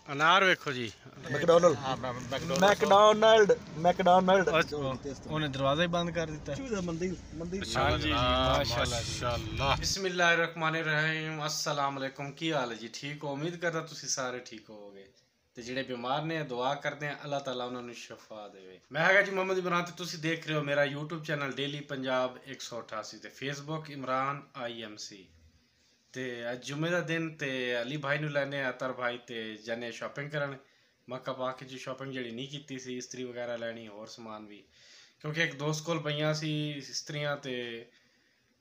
अनार वेखो जी। मैकडॉनल्ड उन्हें दरवाजा ही बंद कर दिता है। माशाल्लाह। बिस्मिल्लाहिर्रहमानिर्रहीम। अस्सलाम वालेकुम। की हाल है जी? ठीक हो? उम्मीद करदा तुसी सारे ठीक होवोगे ते जिहड़े बीमार ने दुआ करते हैं अल्लाह ताला उन्हां नूं शिफा देवे। मैं हैगा जी मोहम्मद इमरान ते तुसी देख रहे हो मेरा यूट्यूब चैनल डेली पंजाब 188 ते फेसबुक इमरान IMC। ते अज जुम्मे का दिन ते अली भाई नूं लैने अतर भाई ते जाने शॉपिंग करन मक्का पाक च शॉपिंग जिहड़ी नहीं कीती सी इस्त्री वगैरह लैनी होर समान भी क्योंकि एक दोस्त कोल पईयां सी इस्त्रियां ते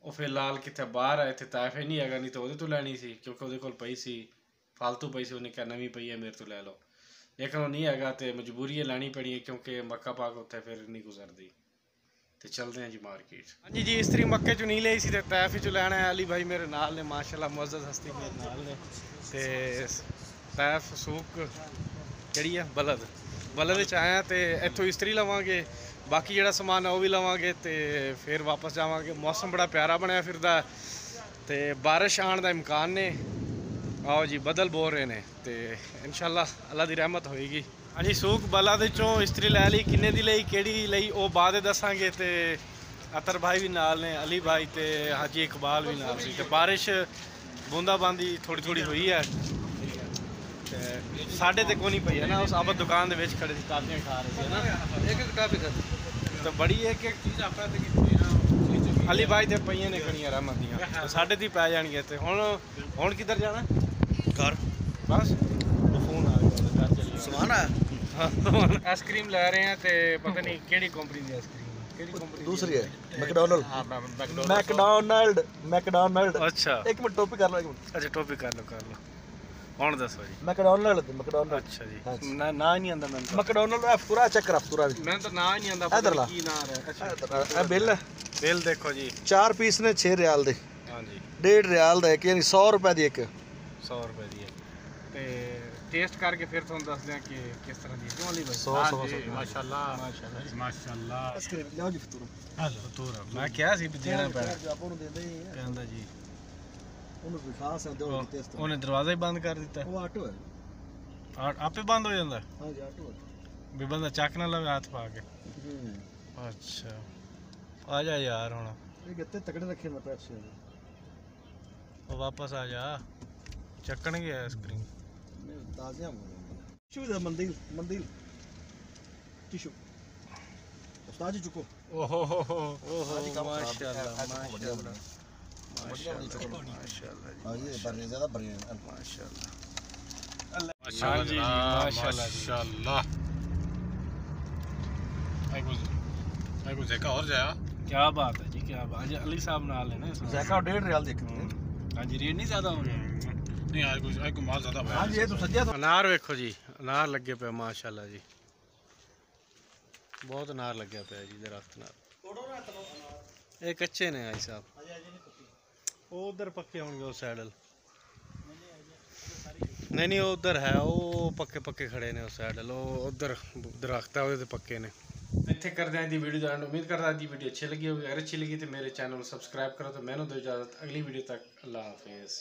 ਉਹ ਫਿਲਹਾਲ ਕਿੱਥੇ ਬਾਹਰ ਹੈ ਇੱਥੇ ਤਾਇਫੇ ਨਹੀਂ ਹੈਗਾ ਨਹੀਂ ਤਾਂ ਉਹਦੇ ਤੋਂ ਲੈਣੀ ਸੀ ਕਿਉਂਕਿ ਉਹਦੇ ਕੋਲ ਪਈ ਸੀ ਫालतू ਪਈ ਸੀ ਉਹਨੇ ਕਿਹਾ ਨਵੀਂ ਪਈ ਹੈ ਮੇਰੇ ਤੋਂ ਲੈ ਲਓ ਲੇਕਿਨ ਉਹ ਨਹੀਂ ਹੈਗਾ ਤੇ ਮਜਬੂਰੀ ਹੈ ਲੈਣੀ ਪੜੀ ਹੈ ਕਿਉਂਕਿ ਮੱਕਾ ਪਾਕ ਉੱਥੇ ਫਿਰ ਨਹੀਂ ਗੁਜ਼ਰਦੀ ਤੇ ਚਲਦੇ ਹਾਂ ਜੀ ਮਾਰਕੀਟ। ਹਾਂਜੀ ਜੀ ਇਸਤਰੀ ਮੱਕੇ ਚੋਂ ਨਹੀਂ ਲਈ ਸੀ ਤੇ ਤਾਇਫੇ ਚੋਂ ਲੈਣਾ ਹੈ। ਅਲੀ ਭਾਈ ਮੇਰੇ ਨਾਲ ਨੇ ਮਾਸ਼ਾਅੱਲਾ ਮੁਅੱਜ਼ਜ਼ ਹਸਤੀ ਮੇਰੇ ਨਾਲ ਨੇ ਤੇ ਤਾਇਫ ਸੂਕ ਜਿਹੜੀ ਆ ਬਲਦ ਵਿੱਚ ਆਇਆ ਤੇ ਇੱਥੋਂ ਇਸਤਰੀ ਲਵਾਂਗੇ बाकी जो समान है वह भी लवेंगे तो फिर वापस जावांगे। मौसम बड़ा प्यारा बनया फिर तो बारिश आने का इम्कान ने आओ जी बदल बोल रहे हैं तो इंशाल्लाह अल्लाह की रहमत होएगी। हाँ जी सूक बलद चों इस्त्री लै ली किन्ने दी लई केड़ी लई वो बाद दसांगे तो अतर भाई भी नाल ने अली भाई तो हाजी इकबाल भी नाल सी ते बारिश बूंदाबांदी थोड़ी थोड़ी हुई है साढ़े तो कोई नहीं पई है ना उस आप दुकान के खड़े थे काफियाँ खा रहे थे ना एक काफी तो बड़ी एक चीज़ आप अली भाई तो पईयां ने खड़ियां रहमत दियां साढ़े ती पै जाएंगे तो हुण किधर जाना घर बस फोन आ गया घर चलिए समान है आइसक्रीम लै रहे हैं तो पता नहीं केड़ी कंपनी की आइसक्रीम दूसरी है मैकडॉनल्ड। अच्छा एक मिनट टॉपिक कर लो। अच्छा टॉपिक कर लो कौन दसो जी? मैकडॉनल्ड। अच्छा जी ना नहीं आंदा मैं मैकडॉनल्ड पूरा चेक कर पूरा मैं तो ना ही नहीं आंदा पता की ना है। अच्छा बिल देखो जी 4 पीस ने 6 रियाल दे। हां जी 1.5 रियाल दा एक यानी 100 रुपए दी एक 100 रुपए दी एक ते टेस्ट करके फिर तुम दस दें कि किस तरह दी क्यों अली भाई 100 माशाल्लाह आइसक्रीम लियाओ जी फतूर मैं क्या सी देना पैना आपको देंदे ही है कहंदा जी उन्हें दरवाजा ही बंद कर दिता है। ऑटो है आपे बंद हो जाता है? हाँ जी ऑटो है भी बंदा चक ना लवे हाथ पा के। अच्छा आ जा यार हुण ये गत्ते तगड़े रखे मैं पैसे वो वापस आ जा चक्कन गया आइसक्रीम ताज़ा टिश्यू दे मंदिल टिश्यू उस्ताद जी चुको ओहो माशाल्लाह माशाल्लाह माशाल्लाह ये बर्रे ज़्यादा बर्रे माशाल्लाह माशाल्लाह आई कुछ ज़ेका और जाया क्या बात है जी क्या बात है। अली साहब नाल है ना ज़ेका 1.5 रियाल देख हां जी रेट नहीं ज़्यादा हो रहा नहीं आज कुछ माल ज़्यादा हां जी ये तो सज्जा तो अनार देखो जी अनार लगे पे माशाल्लाह जी बहुत अनार लगे पे जी दरख्त नाल ये कच्चे ने भाई साहब उधर पक्के होंगे उस साइड नहीं उधर है वो पक्के खड़े ने उस साइड उधर दरख्त है वो पक्के ने। इतने कर दें वीडियो का उम्मीद करता दी वीडियो अच्छी लगी होगी अगर अच्छी लगी तो मेरे चैनल को सब्सक्राइब करो तो मैंने दो इजाज़त अगली वीडियो तक अल्लाह हाफिज़।